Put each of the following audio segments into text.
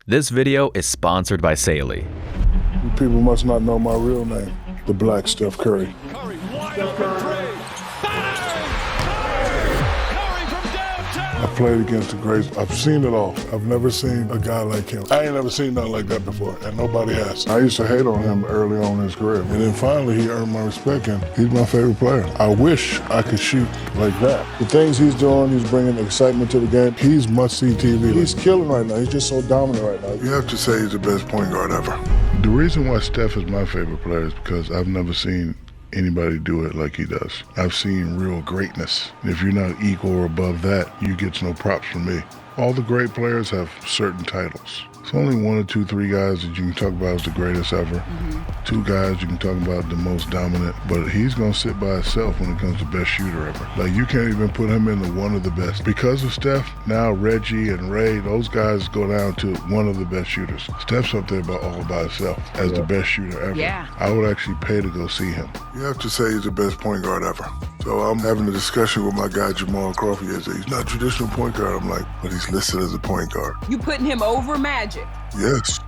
This video is sponsored by Saley. You people must not know my real name, the Black Steph Curry. Curry wide open three. I played against the greats. I've seen it all. I've never seen a guy like him. I ain't never seen nothing like that before, and nobody has. I used to hate on him early on in his career, and then finally he earned my respect, and he's my favorite player. I wish I could shoot like that. The things he's doing, he's bringing excitement to the game. He's must-see TV. He's killing right now. He's just so dominant right now. You have to say he's the best point guard ever. The reason why Steph is my favorite player is because I've never seen anybody do it like he does. I've seen real greatness. If you're not equal or above that, you get no props from me. All the great players have certain titles. It's only one or two, three guys that you can talk about as the greatest ever. Two guys you can talk about the most dominant, but he's gonna sit by himself when it comes to best shooter ever. Like, you can't even put him in the one of the best. Because of Steph, now Reggie and Ray, those guys go down to one of the best shooters. Steph's up there all by himself as the best shooter ever. Yeah. I would actually pay to go see him. You have to say he's the best point guard ever. So I'm having a discussion with my guy Jamal Crawford yesterday. He's not a traditional point guard. I'm like, but he's listed as a point guard. You putting him over Magic? Yes,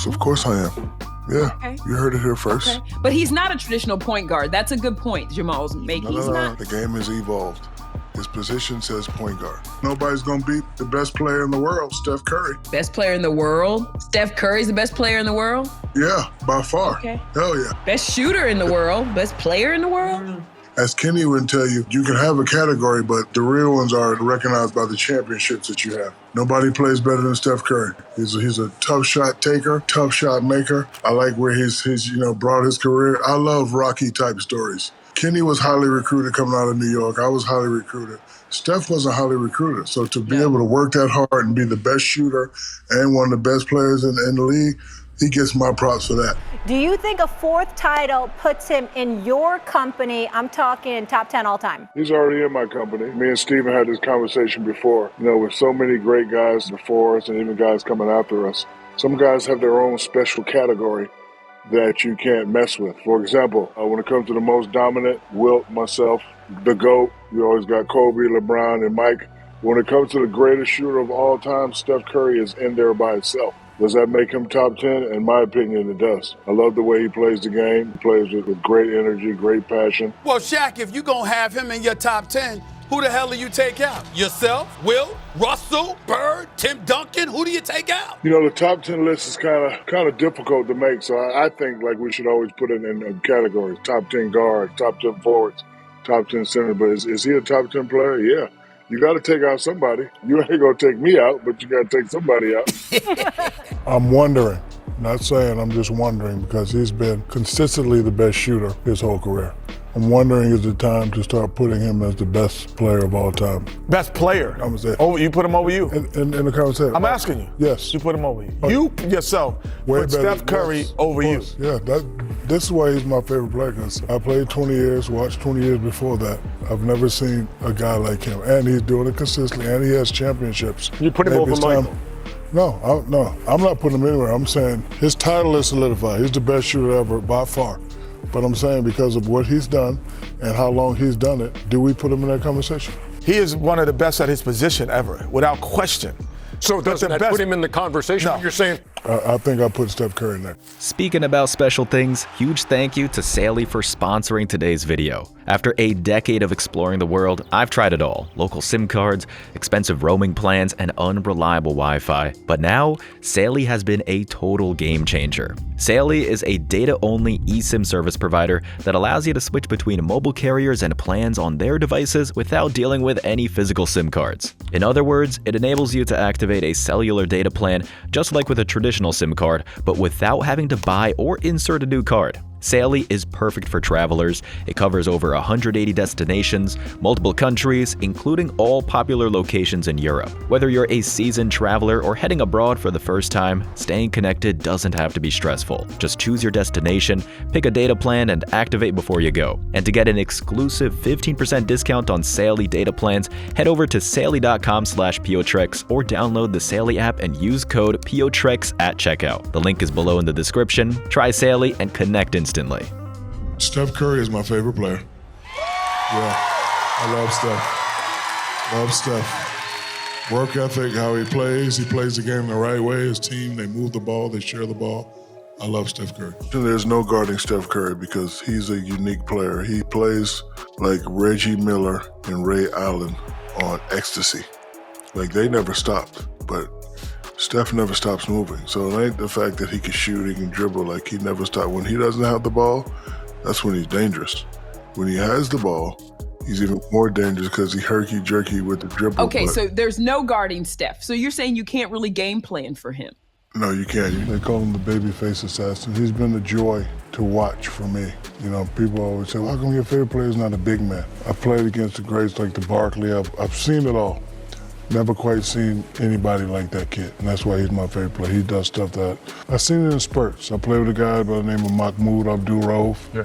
of course I am. Yeah, Okay. You heard it here first. Okay. But he's not a traditional point guard. That's a good point Jamal's making. He's not. The game has evolved. His position says point guard. Nobody's gonna beat the best player in the world, Steph Curry. Best player in the world? Steph Curry's the best player in the world? Yeah, by far. Okay. Hell yeah. Best shooter in the world? Best player in the world? As Kenny would tell you, you can have a category, but the real ones are recognized by the championships that you have. Nobody plays better than Steph Curry. He's a tough shot taker, tough shot maker. I like where he's brought his career. I love Rocky type stories. Kenny was highly recruited coming out of New York. I was highly recruited. Steph wasn't highly recruited. So to be able to work that hard and be the best shooter and one of the best players in the league, he gets my props for that. Do you think a fourth title puts him in your company? I'm talking top 10 all time. He's already in my company. Me and Steven had this conversation before. With so many great guys before us and even guys coming after us, some guys have their own special category that you can't mess with. For example, when it comes to the most dominant, Wilt, myself, the GOAT, you always got Kobe, LeBron, and Mike. When it comes to the greatest shooter of all time, Steph Curry is in there by himself. Does that make him top 10? In my opinion, it does. I love the way he plays the game. He plays with great energy, great passion. Well, Shaq, if you're going to have him in your top 10, who the hell do you take out? Yourself, Will, Russell, Bird, Tim Duncan? Who do you take out? The top 10 list is kind of difficult to make, so I think we should always put it in categories. Top 10 guards, top 10 forwards, top 10 center. But is he a top 10 player? Yeah. You got to take out somebody. You ain't going to take me out, but you got to take somebody out. I'm wondering, not saying, I'm just wondering, because he's been consistently the best shooter his whole career. I'm wondering, is it time to start putting him as the best player of all time? Best player? I'm gonna say. Oh, you put him over you? In the conversation. I'm asking you. Yes. You put him over you. You yourself put Steph Curry over you. Yeah, this is why he's my favorite player, because I played 20 years, watched 20 years before that. I've never seen a guy like him, and he's doing it consistently, and he has championships. You put him over Michael? No, I'm not putting him anywhere. I'm saying his title is solidified. He's the best shooter ever by far. But I'm saying because of what he's done and how long he's done it, do we put him in that conversation? He is one of the best at his position ever, without question. So doesn't that put him in the conversation? No. You're saying? I think I put Steph Curry in there. Speaking about special things, huge thank you to Saley for sponsoring today's video. After a decade of exploring the world, I've tried it all. Local SIM cards, expensive roaming plans, and unreliable Wi-Fi. But now, Saley has been a total game changer. Saley is a data-only eSIM service provider that allows you to switch between mobile carriers and plans on their devices without dealing with any physical SIM cards. In other words, it enables you to activate a cellular data plan just like with a traditional SIM card, but without having to buy or insert a new card. Saley is perfect for travelers. It covers over 180 destinations, multiple countries, including all popular locations in Europe. Whether you're a seasoned traveler or heading abroad for the first time, staying connected doesn't have to be stressful. Just choose your destination, pick a data plan, and activate before you go. And to get an exclusive 15% discount on Saley data plans, head over to saley.com/piotrex or download the Saley app and use code piotrex at checkout. The link is below in the description. Try Saley and connect instantly. Steph Curry is my favorite player. Yeah, I love Steph. Work ethic, how he plays the game the right way. His team, they move the ball, they share the ball. I love Steph Curry. There's no guarding Steph Curry because he's a unique player. He plays like Reggie Miller and Ray Allen on ecstasy. Like, they never stopped, but Steph never stops moving. So it ain't the fact that he can shoot, he can dribble, like he never stopped. When he doesn't have the ball, that's when he's dangerous. When he has the ball, he's even more dangerous because he herky-jerky with the dribble. Okay, so there's no guarding Steph. So you're saying you can't really game plan for him? No, you can't. They call him the babyface assassin. He's been a joy to watch for me. You know, people always say, well, how come your favorite player is not a big man? I've played against the greats like the Barkley. I've seen it all. Never quite seen anybody like that kid, and that's why he's my favorite player. He does stuff that, I've seen it in spurts. I played with a guy by the name of Mahmoud Abdul-Rauf. Yeah.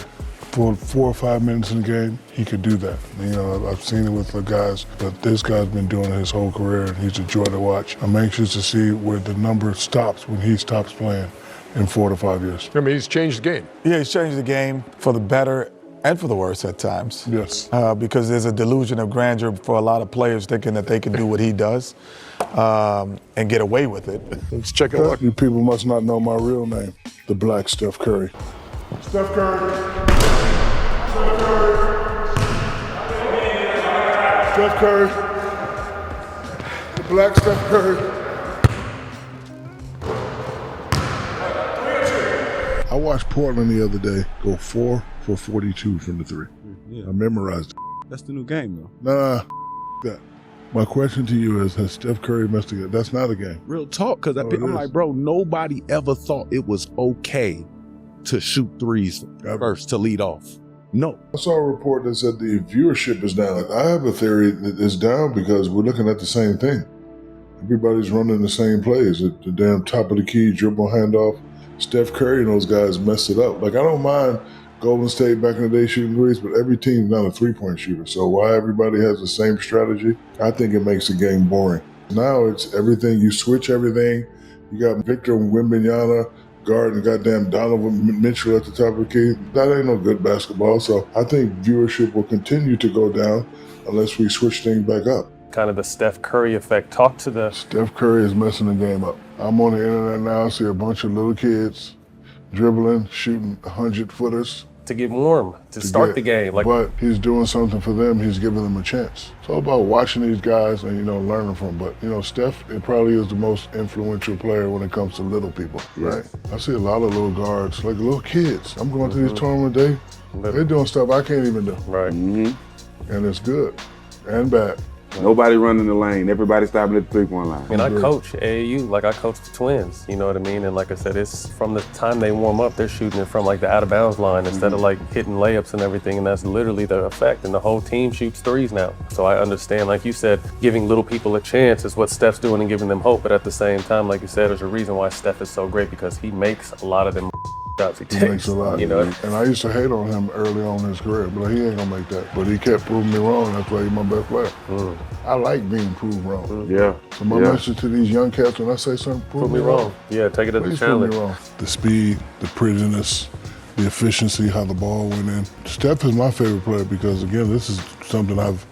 For 4 or 5 minutes in the game, he could do that. You know, I've seen it with the guys, but this guy's been doing it his whole career, and he's a joy to watch. I'm anxious to see where the number stops when he stops playing in 4 to 5 years. I mean, he's changed the game. Yeah, he's changed the game for the better and for the worse at times. Yes. Because there's a delusion of grandeur for a lot of players thinking that they can do what he does and get away with it. Let's check it out. You people must not know my real name, the Black Steph Curry. Steph Curry. Steph Curry. Steph Curry. The Black Steph Curry. I watched Portland the other day go 4 for 42 from the three. Yeah. I memorized it. That's the new game, though. Nah, that. My question to you is, has Steph Curry messed it? That's not a game. Real talk, because I'm like, bro, nobody ever thought it was okay to shoot threes first to lead off. No. I saw a report that said the viewership is down. I have a theory that it's down because we're looking at the same thing. Everybody's running the same plays. At the damn top of the key, dribble handoff. Steph Curry and those guys messed it up. Like, I don't mind Golden State back in the day shooting threes, but every team's not a three-point shooter. So why everybody has the same strategy, I think it makes the game boring. Now it's everything. You switch everything. You got Victor Wembanyama guarding goddamn Donovan Mitchell at the top of the key. That ain't no good basketball. So I think viewership will continue to go down unless we switch things back up. Kind of the Steph Curry effect. Talk to the... Steph Curry is messing the game up. I'm on the internet now, see a bunch of little kids dribbling, shooting 100-footers. To get warm, to start the game. But he's doing something for them. He's giving them a chance. It's all about watching these guys and, learning from them. But, Steph, it probably is the most influential player when it comes to little people, right? I see a lot of little guards, like little kids. I'm going to these tournament they're doing stuff I can't even do. Right. Mm-hmm. And it's good and bad. Nobody running the lane. Everybody stopping at the three-point line. And I coach AAU, like I coach the Twins, you know what I mean? And like I said, it's from the time they warm up, they're shooting it from like the out-of-bounds line instead of like hitting layups and everything, and that's literally the effect. And the whole team shoots threes now. So I understand, like you said, giving little people a chance is what Steph's doing and giving them hope. But at the same time, like you said, there's a reason why Steph is so great, because he makes a lot of them shots he takes. He makes a lot. And I used to hate on him early on in his career, but he ain't gonna make that. But he kept proving me wrong. That's why he's my best player. I like being proved wrong. Yeah. So my message to these young cats, when I say something, prove me wrong. Yeah, take it as a challenge. Prove me wrong. The speed, the prettiness, the efficiency, how the ball went in. Steph is my favorite player because, again, this is something I've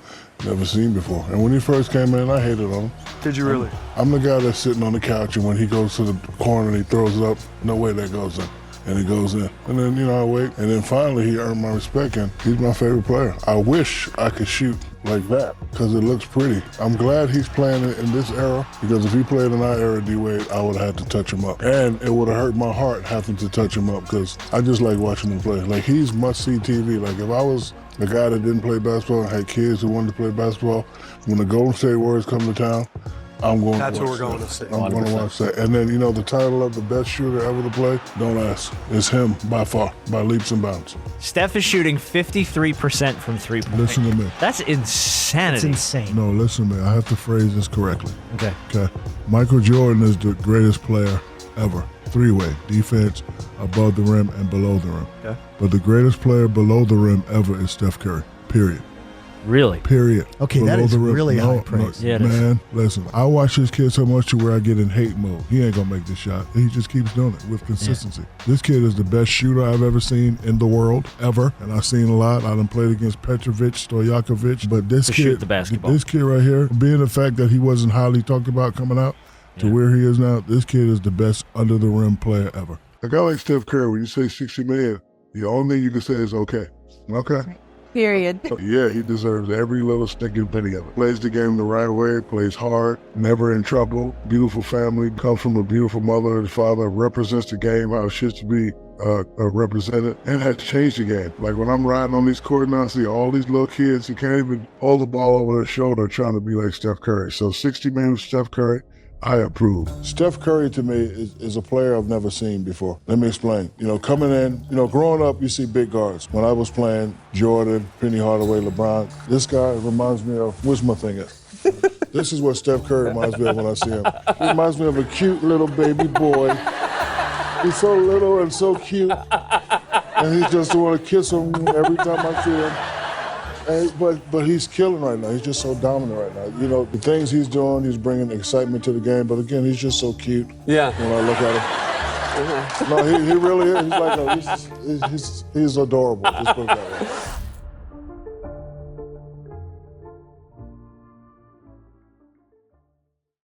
never seen before. And when he first came in, I hated on him. Did you really? I'm the guy that's sitting on the couch, and when he goes to the corner and he throws it up, no way that goes in. And it goes in. And then, I wait. And then finally, he earned my respect, and he's my favorite player. I wish I could shoot like that because it looks pretty. I'm glad he's playing it in this era, because if he played in our era, D-Wade, I would have had to touch him up. And it would have hurt my heart having to touch him up because I just like watching him play. Like, he's must-see TV. Like, if I was the guy that didn't play basketball and had kids who wanted to play basketball, when the Golden State Warriors come to town, I'm going That's to watch what we're going that. to see. I'm going to watch that. And then, the title of the best shooter ever to play, don't ask. It's him by far, by leaps and bounds. Steph is shooting 53% from three-point. Listen to me. That's insanity. That's insane. No, listen to me. I have to phrase this correctly. Okay. Michael Jordan is the greatest player ever. Three-way, defense, above the rim and below the rim. Okay. But the greatest player below the rim ever is Steph Curry, period. Really? Period. Okay, that Below is the rim. really high praise. Yeah, it is. Man, listen, I watch this kid so much to where I get in hate mode. He ain't gonna make this shot. He just keeps doing it with consistency. This kid is the best shooter I've ever seen in the world, ever. And I've seen a lot. I done played against Petrovic, Stojakovic, but this To kid, shoot the basketball. this kid right here, being the fact that he wasn't highly talked about coming out to where he is now, this kid is the best under the rim player ever. A guy like Steph Curry, when you say 60 million, the only thing you can say is okay. Okay. Period. Yeah, he deserves every little stinking penny of it. Plays the game the right way, plays hard, never in trouble, beautiful family, comes from a beautiful mother and father, represents the game how it should be represented, and has changed the game. Like when I'm riding on these courts now, I see all these little kids who can't even hold the ball over their shoulder trying to be like Steph Curry. So 60 million with Steph Curry, I approve. Steph Curry to me is a player I've never seen before. Let me explain. You know, coming in, growing up, you see big guards. When I was playing Jordan, Penny Hardaway, LeBron, this guy reminds me of, where's my thing at? This is what Steph Curry reminds me of when I see him. He reminds me of a cute little baby boy. He's so little and so cute. And he just want to kiss him every time I see him. But he's killing right now. He's just so dominant right now. You know, the things he's doing, he's bringing excitement to the game. But again, he's just so cute. Yeah. When I look at him. No, he really is. He's like he's adorable. Just put it that way.